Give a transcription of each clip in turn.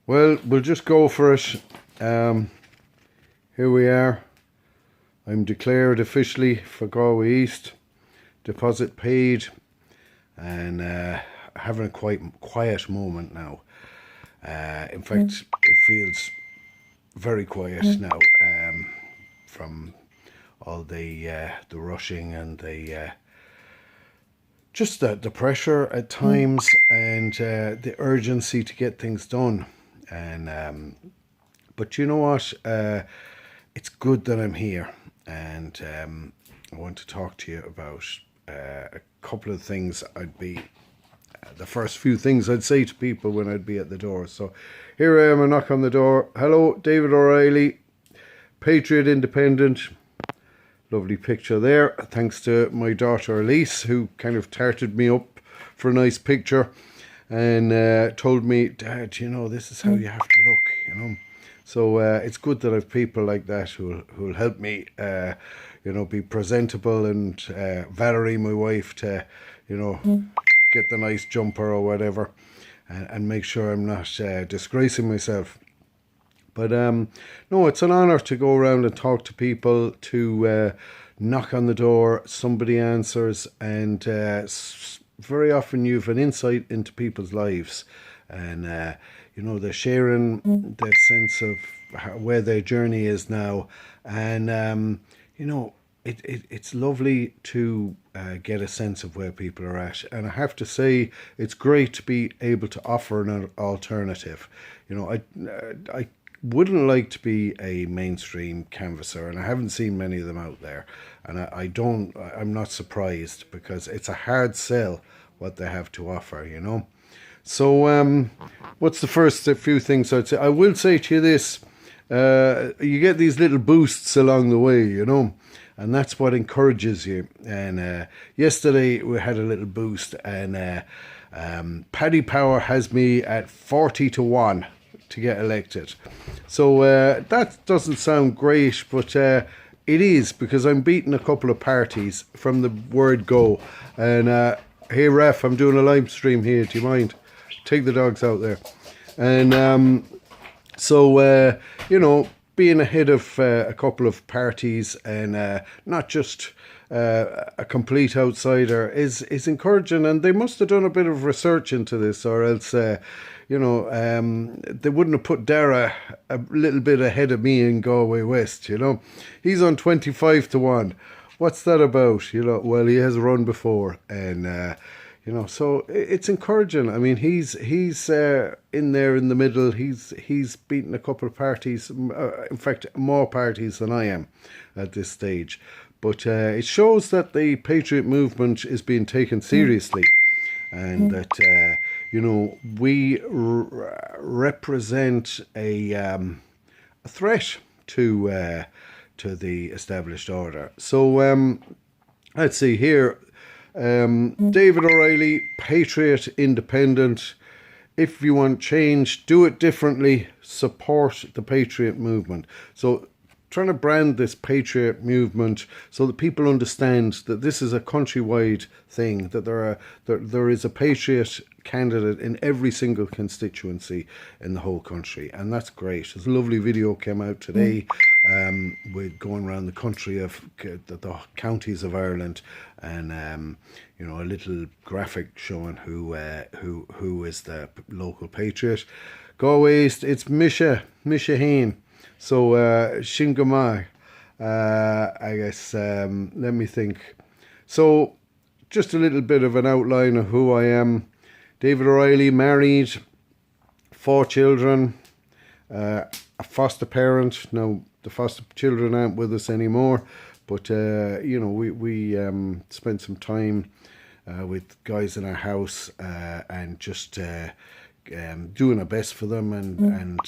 Well, we'll just go for it. Um, Here we are. I'm declared officially for Galway East. Deposit paid, and having a quite quiet moment now. In fact, it feels very quiet now from all the rushing and the just the pressure at times and the urgency to get things done. And but you know what? It's good that I'm here, and I want to talk to you about a couple of things. The first few things I'd say to people when I'd be at the door. So here I am, I knock on the door. Hello, David O'Reilly, Patriot Independent. Lovely picture there. Thanks to my daughter Elise, who kind of tarted me up for a nice picture and told me, Dad, this is how you have to look. So it's good that I've people like that who'll help me, be presentable, and Valerie, my wife, to, get the nice jumper or whatever, and make sure I'm not disgracing myself. But no, it's an honour to go around and talk to people, to knock on the door, somebody answers, and very often you have an insight into people's lives, and they're sharing their sense of where their journey is now, and it's lovely to get a sense of where people are at. And I have to say, it's great to be able to offer an alternative. I wouldn't like to be a mainstream canvasser, and I haven't seen many of them out there. And I'm not surprised, because it's a hard sell what they have to offer. So what's the first few things I'd say? I will say to you this, you get these little boosts along the way, and that's what encourages you. And yesterday we had a little boost, and Paddy Power has me at 40-1 to get elected. So that doesn't sound great, but it is, because I'm beating a couple of parties from the word go. And hey ref, I'm doing a live stream here, do you mind? Take the dogs out there. And so being ahead of a couple of parties, and not just a complete outsider, is encouraging. And they must have done a bit of research into this, or else they wouldn't have put Dara a little bit ahead of me in Galway West. He's on 25-1. What's that about? Well, he has run before, and so it's encouraging. I mean, he's in there in the middle. He's beaten a couple of parties, in fact, more parties than I am at this stage. But it shows that the Patriot movement is being taken seriously, and that we represent a threat to the established order. So let's see here. David O'Reilly, Patriot Independent. If you want change, do it differently. Support the Patriot movement. So trying to brand this Patriot movement so that people understand that this is a countrywide thing, that there is a Patriot candidate in every single constituency in the whole country, and that's great. There's a lovely video came out today with going around the country of the counties of Ireland, and a little graphic showing who is the local Patriot. Galway East, it's Misha Hain. So Shingamai, I guess, let me think. So just a little bit of an outline of who I am. David O'Reilly, married, 4 children, a foster parent. Now, the foster children aren't with us anymore, but, we spent some time with guys in our house and just doing our best for them, and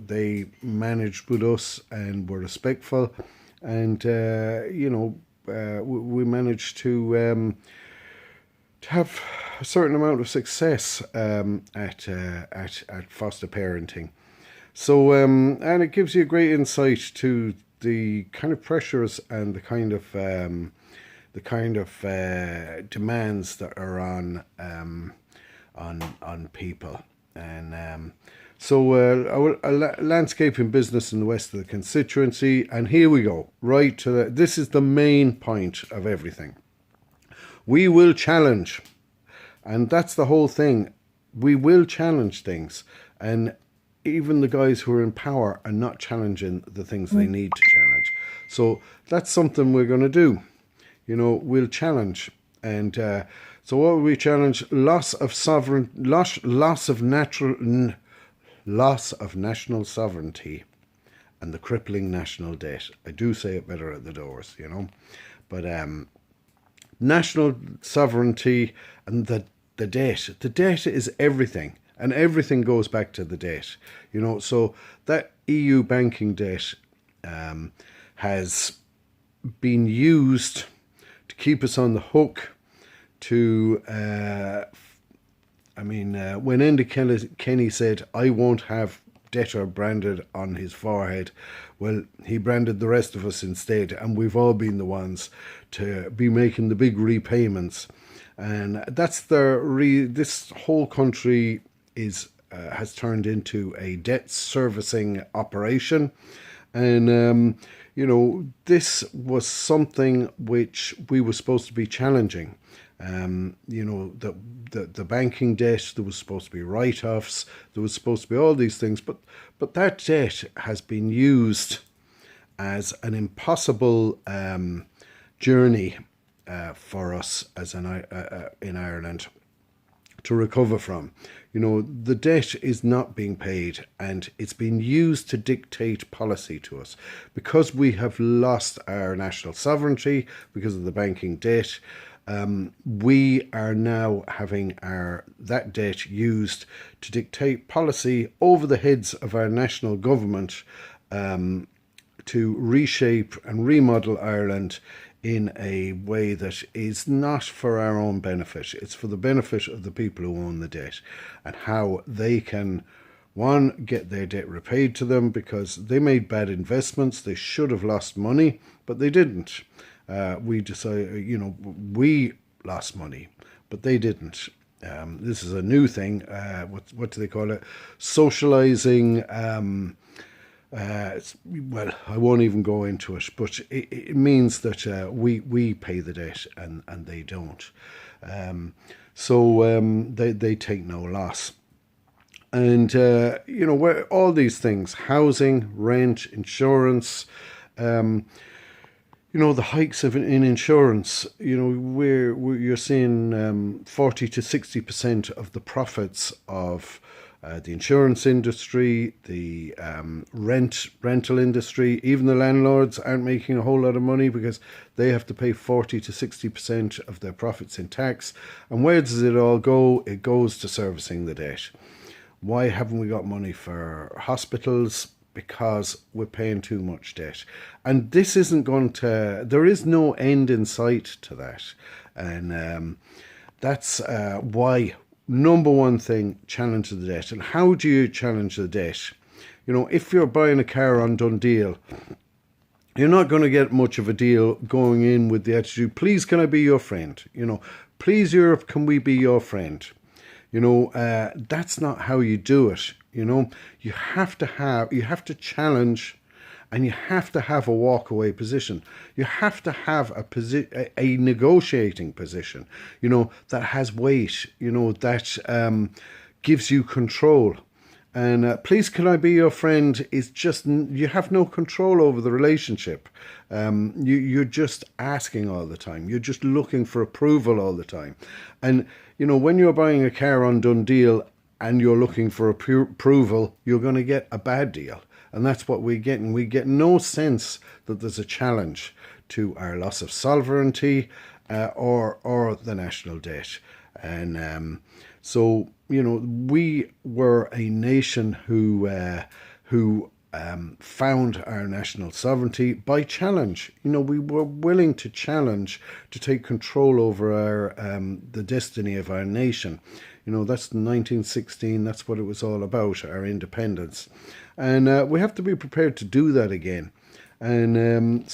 they managed with us and were respectful, and we managed to have a certain amount of success at foster parenting. So and it gives you a great insight to the kind of pressures and the kind of demands that are on people. And our landscaping business in the west of the constituency. And here we go, right to this is the main point of everything. We will challenge, and that's the whole thing. We will challenge things, and even the guys who are in power are not challenging the things they need to challenge. So that's something we're going to do. We'll challenge. And so what will we challenge? Loss of national sovereignty and the crippling national debt. I do say it better at the doors, But national sovereignty and the debt. The debt is everything. And everything goes back to the debt, So that EU banking debt has been used to keep us on the hook. When Enda Kenny said, "I won't have debtor branded on his forehead," well, he branded the rest of us instead, and we've all been the ones to be making the big repayments. And that's this whole country has turned into a debt servicing operation. And this was something which we were supposed to be challenging. The banking debt, there was supposed to be write-offs, there was supposed to be all these things, but that debt has been used as an impossible journey for us as in Ireland to recover from. The debt is not being paid, and it's been used to dictate policy to us. Because we have lost our national sovereignty because of the banking debt, we are now having that debt used to dictate policy over the heads of our national government to reshape and remodel Ireland in a way that is not for our own benefit. It's for the benefit of the people who own the debt, and how they can, one, get their debt repaid to them because they made bad investments. They should have lost money, but they didn't. We decided, we lost money, but they didn't. This is a new thing. What do they call it? Socializing. Well, I won't even go into it, but it means that we pay the debt and they don't. They take no loss. And, where all these things, housing, rent, insurance, the hikes in insurance, you're seeing 40 to 60% of the profits of the insurance industry, the rental industry, even the landlords aren't making a whole lot of money because they have to pay 40 to 60% of their profits in tax. And where does it all go? It goes to servicing the debt. Why haven't we got money for hospitals? Because we're paying too much debt. And this isn't there is no end in sight to that. And that's why, number one thing, challenge the debt. And how do you challenge the debt? If you're buying a car on Dundee, you're not going to get much of a deal going in with the attitude, please, can I be your friend? Please, Europe, can we be your friend? That's not how you do it. You have to challenge, and you have to have a walkaway position. You have to have a negotiating position, that has weight, that gives you control. And please, can I be your friend? Is just, you have no control over the relationship. You're just asking all the time. You're just looking for approval all the time. And, when you're buying a car on Dundee and you're looking for approval, you're going to get a bad deal. And that's what we get. And we get no sense that there's a challenge to our loss of sovereignty or the national debt. And we were a nation who found our national sovereignty by challenge. We were willing to challenge, to take control over the destiny of our nation. That's 1916. That's what it was all about, our independence. And we have to be prepared to do that again. And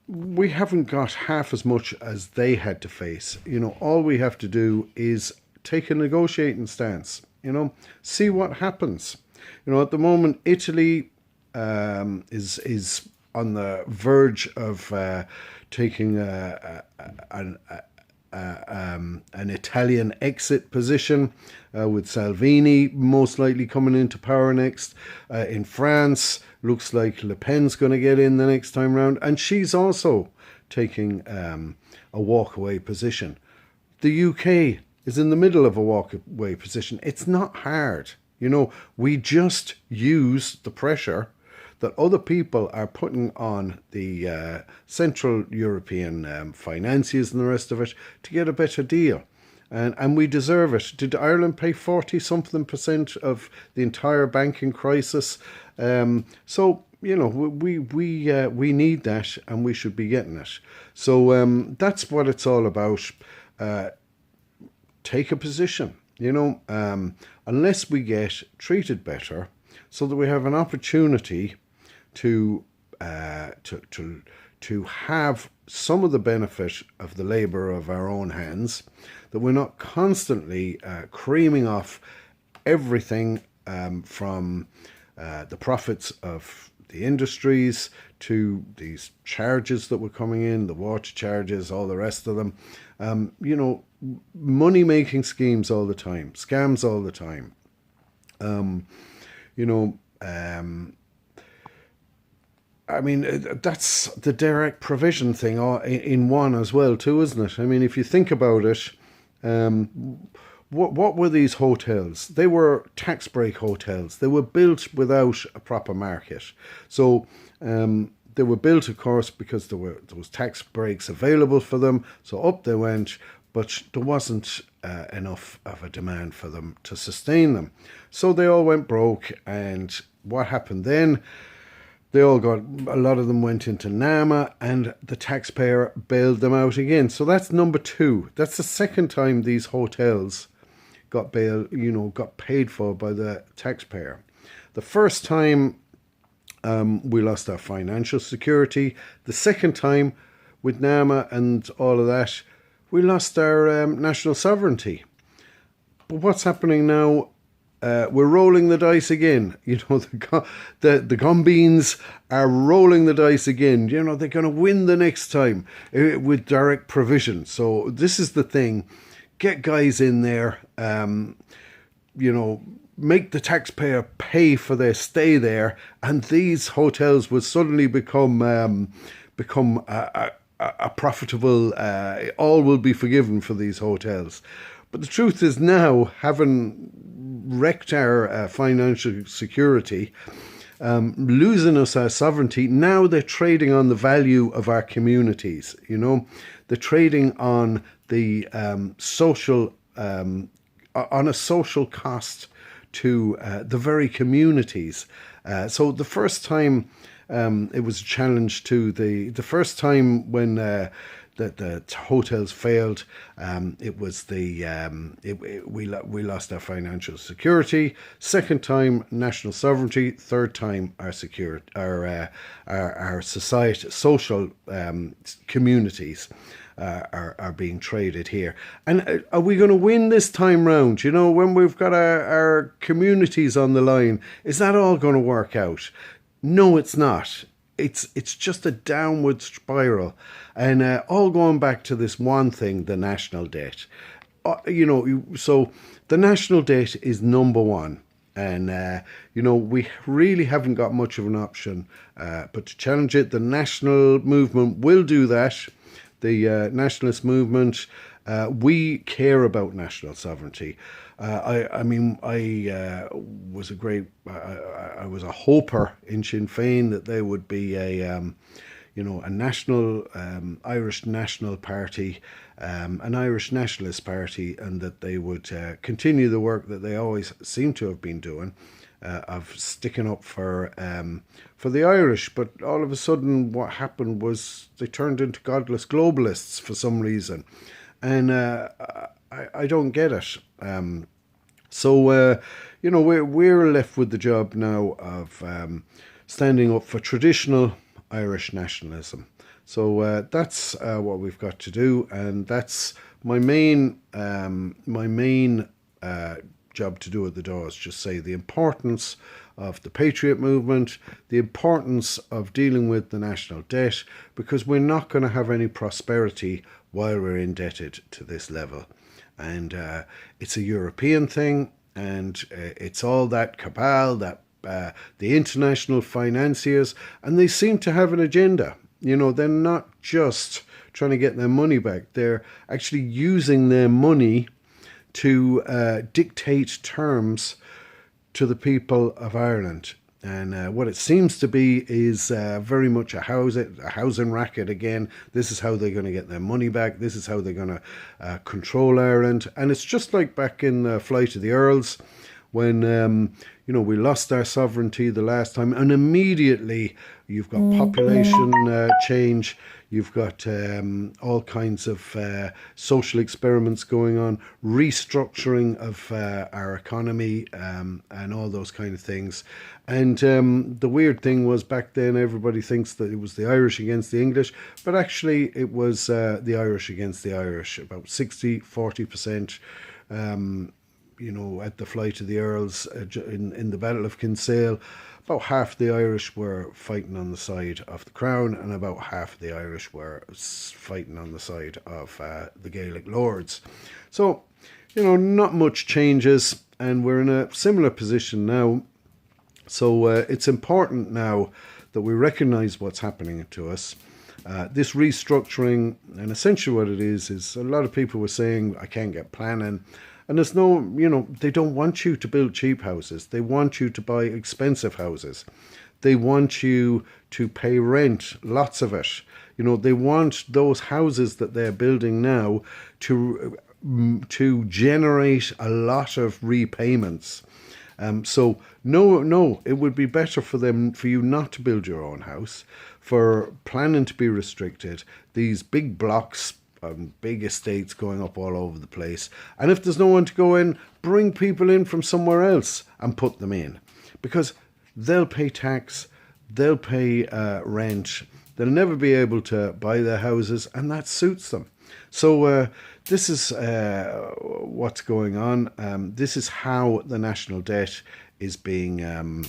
we haven't got half as much as they had to face. All we have to do is take a negotiating stance. see what happens. At the moment, Italy is on the verge of taking an Italian exit position, with Salvini most likely coming into power next. In France, looks like Le Pen's going to get in the next time round, and she's also taking a walkaway position. The UK is in the middle of a walkaway position. It's not hard. We just use the pressure that other people are putting on the Central European financiers and the rest of it to get a better deal. And we deserve it. Did Ireland pay 40-something% of the entire banking crisis? So, we need that, and we should be getting it. So that's what it's all about. Take a position, unless we get treated better, so that we have an opportunity to have some of the benefit of the labour of our own hands, that we're not constantly creaming off everything, from the profits of the industries to these charges that were coming in, the water charges, all the rest of them. Money making schemes all the time, scams all the time. That's the direct provision thing in one as well too, isn't it? If you think about it, what were these hotels? They were tax break hotels. They were built without a proper market. So they were built, of course, because there was tax breaks available for them. So up they went, but there wasn't enough of a demand for them to sustain them. So they all went broke. And what happened then? A lot of them went into NAMA, and the taxpayer bailed them out again. So that's number two. That's the second time these hotels got got paid for by the taxpayer. The first time, we lost our financial security. The second time, with NAMA and all of that, we lost our national sovereignty. But what's happening now? We're rolling the dice again. The Gumbeans are rolling the dice again. They're going to win the next time with direct provision. So this is the thing. Get guys in there, make the taxpayer pay for their stay there, and these hotels will suddenly become a profitable, all will be forgiven for these hotels. But the truth is, now, having wrecked our financial security, losing us our sovereignty, now they're trading on the value of our communities. They're trading on the social, on a social cost to the very communities. So the first time, it was a challenge to the first time when the hotels failed. It was we lost our financial security. Second time, national sovereignty. Third time, our society, social communities are being traded here. And are we going to win this time round? When we've got our communities on the line, is that all going to work out? No, it's not. It's just a downward spiral, and all going back to this one thing: the national debt. So the national debt is number one, and we really haven't got much of an option but to challenge it. The national movement will do that. The nationalist movement. We care about national sovereignty. I was I was a hoper in Sinn Féin that there would be a national Irish National Party, an Irish nationalist party, and that they would continue the work that they always seem to have been doing, of sticking up for the Irish. But all of a sudden, what happened was they turned into godless globalists for some reason. And I don't get it. So we're left with the job now of standing up for traditional Irish nationalism. So that's what we've got to do, and that's my main job to do at the Dáws, just say the importance of the Patriot movement, the importance of dealing with the national debt, because we're not going to have any prosperity while we're indebted to this level. And it's a European thing, and it's all that cabal, that the international financiers, and they seem to have an agenda. You know, they're not just trying to get their money back, they're actually using their money to dictate terms to the people of Ireland. And what it seems to be is very much a housing racket again. This is how they're going to get their money back. This is how they're going to control Ireland. And it's just like back in the Flight of the Earls, when you know, we lost our sovereignty the last time, and immediately you've got population change, you've got all kinds of social experiments going on, restructuring of our economy, and all those kind of things. And the weird thing was, back then everybody thinks that it was the Irish against the English, but actually it was the Irish against the Irish, about 60-40%. You know, at the Flight of the Earls, in the Battle of Kinsale, about half the Irish were fighting on the side of the Crown, and about half the Irish were fighting on the side of the Gaelic lords. So, you know, not much changes, and we're in a similar position now. So it's important now that we recognise what's happening to us. This restructuring, and essentially what it is a lot of people were saying, I can't get planning. And there's no, you know, they don't want you to build cheap houses. They want you to buy expensive houses. They want you to pay rent, lots of it. You know, they want those houses that they're building now to generate a lot of repayments. So no, it would be better for you not to build your own house, for planning to be restricted. These big blocks, big estates going up all over the place. And if there's no one to go in, bring people in from somewhere else and put them in. Because they'll pay tax, they'll pay rent, they'll never be able to buy their houses, and that suits them. So this is what's going on. This is how the national debt is being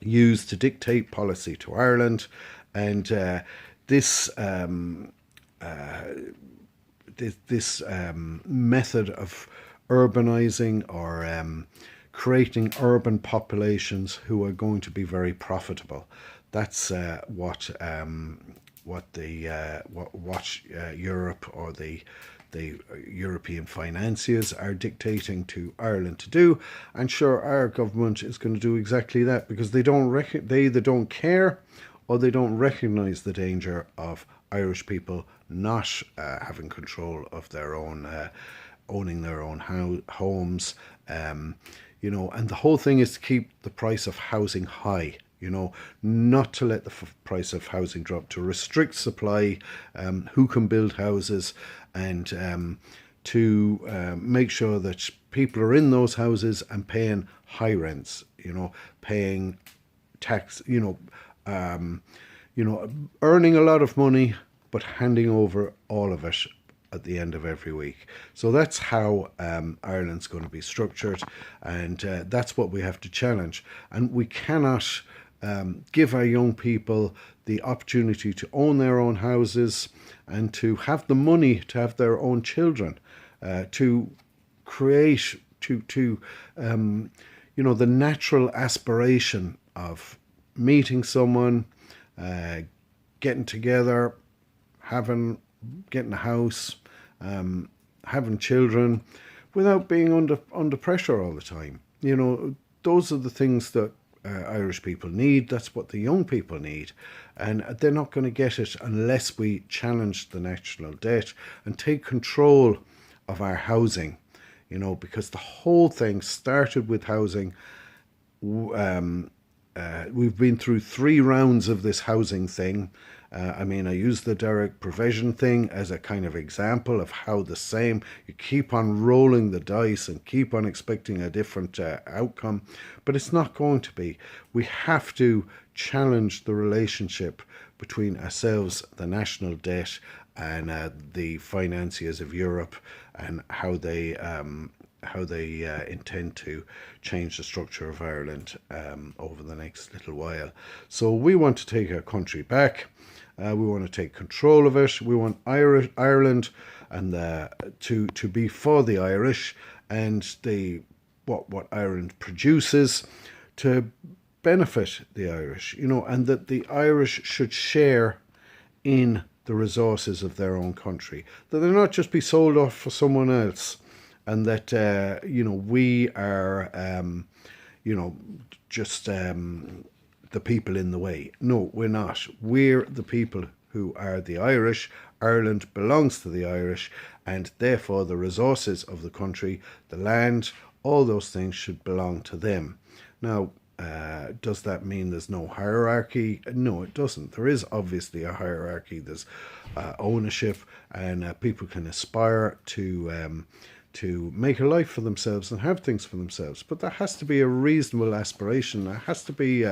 used to dictate policy to Ireland. And this method of urbanizing, or creating urban populations who are going to be very profitable. That's what Europe, or the European financiers, are dictating to Ireland to do. And sure, our government is going to do exactly that, because they either don't care, or they don't recognise the danger of Irish people not having control of their own, owning their own homes. You know, and the whole thing is to keep the price of housing high. You know, not to let the price of housing drop, to restrict supply, who can build houses, and to make sure that people are in those houses and paying high rents. You know, paying tax. You know, earning a lot of money, but handing over all of it at the end of every week. So that's how Ireland's going to be structured, and that's what we have to challenge. And we cannot give our young people the opportunity to own their own houses, and to have the money to have their own children, to create, you know, the natural aspiration of meeting someone, getting together, getting a house, having children, without being under pressure all the time. You know, those are the things that Irish people need. That's what the young people need, and they're not going to get it unless we challenge the national debt and take control of our housing. You know, because the whole thing started with housing. We've been through 3 rounds of this housing thing. I mean, I use the direct provision thing as a kind of example of how the same, you keep on rolling the dice and keep on expecting a different outcome, but it's not going to be. We have to challenge the relationship between ourselves, the national debt, and the financiers of Europe, and how they intend to change the structure of Ireland over the next little while. So we want to take our country back. We want to take control of it. We want Ireland and to be for the Irish, and what Ireland produces to benefit the Irish, and that the Irish should share in the resources of their own country, that they're not just be sold off for someone else, and that we are just the people in the way. No, we're not. We're the people who are the Irish. Ireland belongs to the Irish, and therefore the resources of the country, the land, all those things should belong to them. Now, does that mean there's no hierarchy? No, it doesn't. There is obviously a hierarchy. There's ownership, and people can aspire to make a life for themselves and have things for themselves. But there has to be a reasonable aspiration. There has to be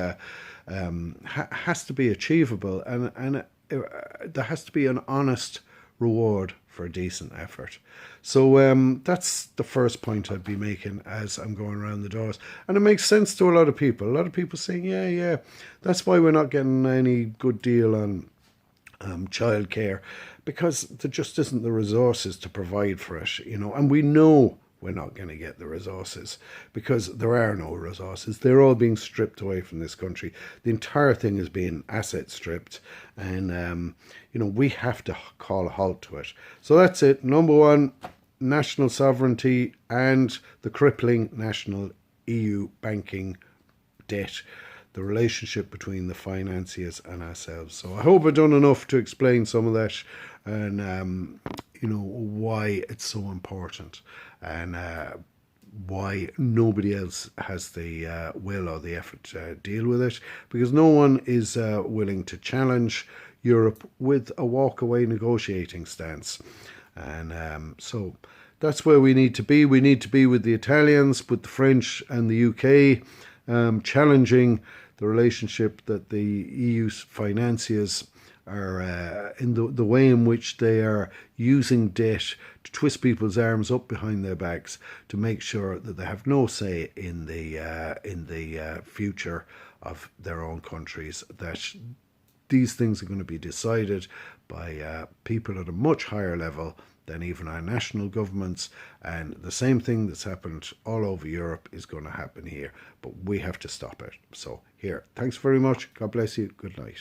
achievable, and there has to be an honest reward for a decent effort. So that's the first point I'd be making as I'm going around the doors. And it makes sense to a lot of people. A lot of people saying, yeah, that's why we're not getting any good deal on childcare, because there just isn't the resources to provide for it, and we know we're not going to get the resources because there are no resources. They're all being stripped away from this country. The entire thing is being asset stripped, and we have to call a halt to it. So that's it. Number one, national sovereignty and the crippling national EU banking debt, the relationship between the financiers and ourselves. So I hope I've done enough to explain some of that, and why it's so important, and why nobody else has the will or the effort to deal with it, because no one is willing to challenge Europe with a walk-away negotiating stance. And so that's where we need to be. We need to be with the Italians, with the French and the UK, challenging the relationship that the EU financiers are in the way in which they are using debt to twist people's arms up behind their backs to make sure that they have no say in the future of their own countries, that these things are going to be decided by people at a much higher level than even our national governments, and the same thing that's happened all over Europe is going to happen here, but we have to stop it. So here, thanks very much. God bless you. Good night.